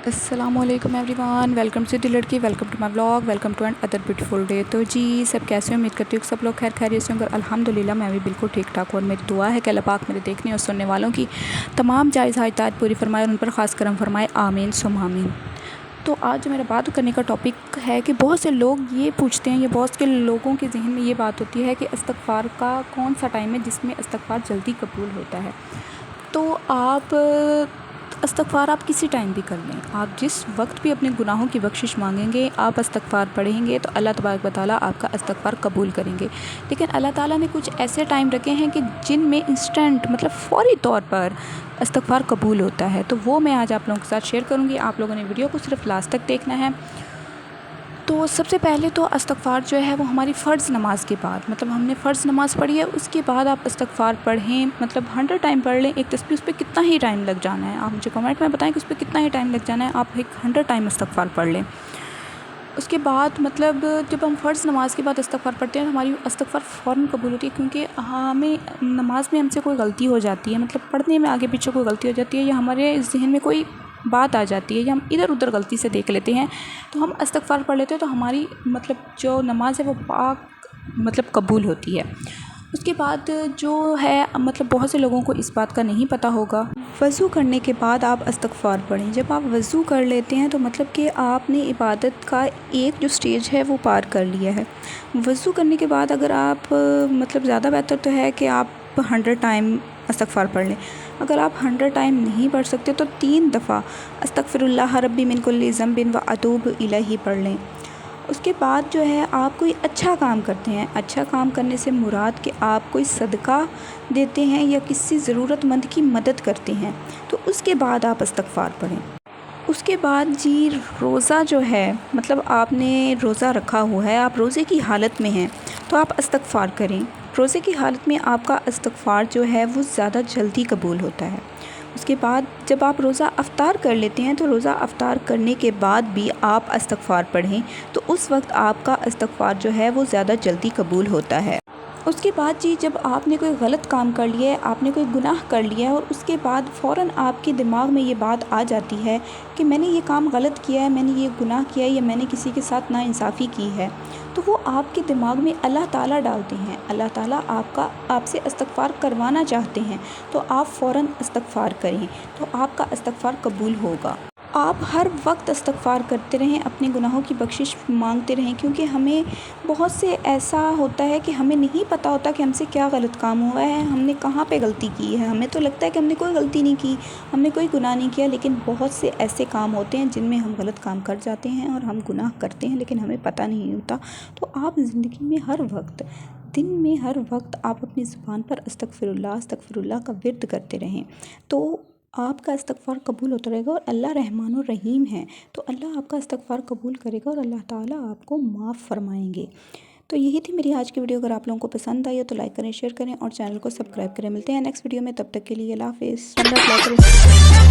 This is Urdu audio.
السلام علیکم everyone, welcome to the لڑکی، welcome to my blog, welcome to another beautiful day. تو جی سب کیسے ہیں؟ امید کرتی ہوں کہ سب لوگ خیر خیریت سے ہوں گے۔ الحمدللہ میں بھی بالکل ٹھیک ٹھاک ہوں، اور میری دعا ہے کہ اللہ پاک میرے دیکھنے اور سننے والوں کی تمام جائز حاجات پوری فرمائے اور ان پر خاص کرم فرمائے، آمین ثم آمین۔ تو آج جو میرا بات کرنے کا ٹاپک ہے کہ بہت سے لوگ یہ پوچھتے ہیں، یا بہت سے لوگوں کے ذہن میں یہ بات ہوتی ہے کہ استغفار کا کون سا ٹائم ہے جس میں استغفار جلدی قبول ہوتا ہے۔ تو آپ استغفار آپ کسی ٹائم بھی کر لیں، آپ جس وقت بھی اپنے گناہوں کی بخشش مانگیں گے، آپ استغفار پڑھیں گے تو اللہ تبارک و تعالیٰ آپ کا استغفار قبول کریں گے۔ لیکن اللہ تعالیٰ نے کچھ ایسے ٹائم رکھے ہیں کہ جن میں انسٹنٹ مطلب فوری طور پر استغفار قبول ہوتا ہے، تو وہ میں آج آپ لوگوں کے ساتھ شیئر کروں گی۔ آپ لوگوں نے ویڈیو کو صرف لاسٹ تک دیکھنا ہے۔ تو سب سے پہلے تو استغفار جو ہے وہ ہماری فرض نماز کے بعد، مطلب ہم نے فرض نماز پڑھی ہے، اس کے بعد آپ استغفار پڑھیں، مطلب 100 ٹائم پڑھ لیں ایک تسبیح، اس پہ کتنا ہی ٹائم لگ جانا ہے آپ مجھے کمنٹ میں بتائیں کہ اس پہ کتنا ہی ٹائم لگ جانا ہے، آپ ایک 100 ٹائم استغفار پڑھ لیں۔ اس کے بعد مطلب جب ہم فرض نماز کے بعد استغفار پڑھتے ہیں تو ہماری استغفار فوراً قبول ہوتی ہے، کیونکہ ہمیں نماز میں ہم سے کوئی غلطی ہو جاتی ہے، مطلب پڑھنے میں آگے پیچھے کوئی غلطی ہو جاتی ہے، یا ہمارے ذہن میں کوئی بات آ جاتی ہے، یا ہم ادھر ادھر غلطی سے دیکھ لیتے ہیں، تو ہم استغفار پڑھ لیتے ہیں تو ہماری مطلب جو نماز ہے وہ پاک مطلب قبول ہوتی ہے۔ اس کے بعد جو ہے مطلب بہت سے لوگوں کو اس بات کا نہیں پتہ ہوگا، وضو کرنے کے بعد آپ استغفار پڑھیں۔ جب آپ وضو کر لیتے ہیں تو مطلب کہ آپ نے عبادت کا ایک جو سٹیج ہے وہ پار کر لیا ہے۔ وضو کرنے کے بعد اگر آپ مطلب زیادہ بہتر تو ہے کہ آپ 100 ٹائم استغفار پڑھ لیں۔ اگر آپ 100 ٹائم نہیں پڑھ سکتے تو 3 دفعہ استغفر اللہ ربی من کل ذنب و اتوب الیہ پڑھ لیں۔ اس کے بعد جو ہے آپ کوئی اچھا کام کرتے ہیں، اچھا کام کرنے سے مراد کہ آپ کوئی صدقہ دیتے ہیں یا کسی ضرورت مند کی مدد کرتے ہیں، تو اس کے بعد آپ استغفار پڑھیں۔ اس کے بعد جی روزہ جو ہے مطلب آپ نے روزہ رکھا ہوا ہے، آپ روزے کی حالت میں ہیں تو آپ استغفار کریں۔ روزے کی حالت میں آپ کا استغفار جو ہے وہ زیادہ جلدی قبول ہوتا ہے۔ اس کے بعد جب آپ روزہ افطار کر لیتے ہیں تو روزہ افطار کرنے کے بعد بھی آپ استغفار پڑھیں، تو اس وقت آپ کا استغفار جو ہے وہ زیادہ جلدی قبول ہوتا ہے۔ اس کے بعد جی جب آپ نے کوئی غلط کام کر لیا ہے، آپ نے کوئی گناہ کر لیا ہے، اور اس کے بعد فوراً آپ کے دماغ میں یہ بات آ جاتی ہے کہ میں نے یہ کام غلط کیا ہے، میں نے یہ گناہ کیا ہے، یا میں نے کسی کے ساتھ ناانصافی کی ہے، تو وہ آپ کے دماغ میں اللہ تعالیٰ ڈالتے ہیں، اللہ تعالیٰ آپ سے استغفار کروانا چاہتے ہیں، تو آپ فوراً استغفار کریں تو آپ کا استغفار قبول ہوگا۔ آپ ہر وقت استغفار کرتے رہیں، اپنے گناہوں کی بخشش مانگتے رہیں، کیونکہ ہمیں بہت سے ایسا ہوتا ہے کہ ہمیں نہیں پتہ ہوتا کہ ہم سے کیا غلط کام ہوا ہے، ہم نے کہاں پہ غلطی کی ہے، ہمیں تو لگتا ہے کہ ہم نے کوئی غلطی نہیں کی، ہم نے کوئی گناہ نہیں کیا، لیکن بہت سے ایسے کام ہوتے ہیں جن میں ہم غلط کام کر جاتے ہیں اور ہم گناہ کرتے ہیں لیکن ہمیں پتہ نہیں ہوتا۔ تو آپ زندگی میں ہر وقت، دن میں ہر وقت آپ اپنی زبان پر استغفر اللہ کا ورد کرتے رہیں، تو آپ کا استغفار قبول ہوتا رہے گا، اور اللہ رحمان الرحیم ہے تو اللہ آپ کا استغفار قبول کرے گا اور اللہ تعالیٰ آپ کو معاف فرمائیں گے۔ تو یہی تھی میری آج کی ویڈیو۔ اگر آپ لوگوں کو پسند آئی ہو تو لائک کریں، شیئر کریں اور چینل کو سبسکرائب کریں۔ ملتے ہیں نیکسٹ ویڈیو میں، تب تک کے لیے اللہ حافظ۔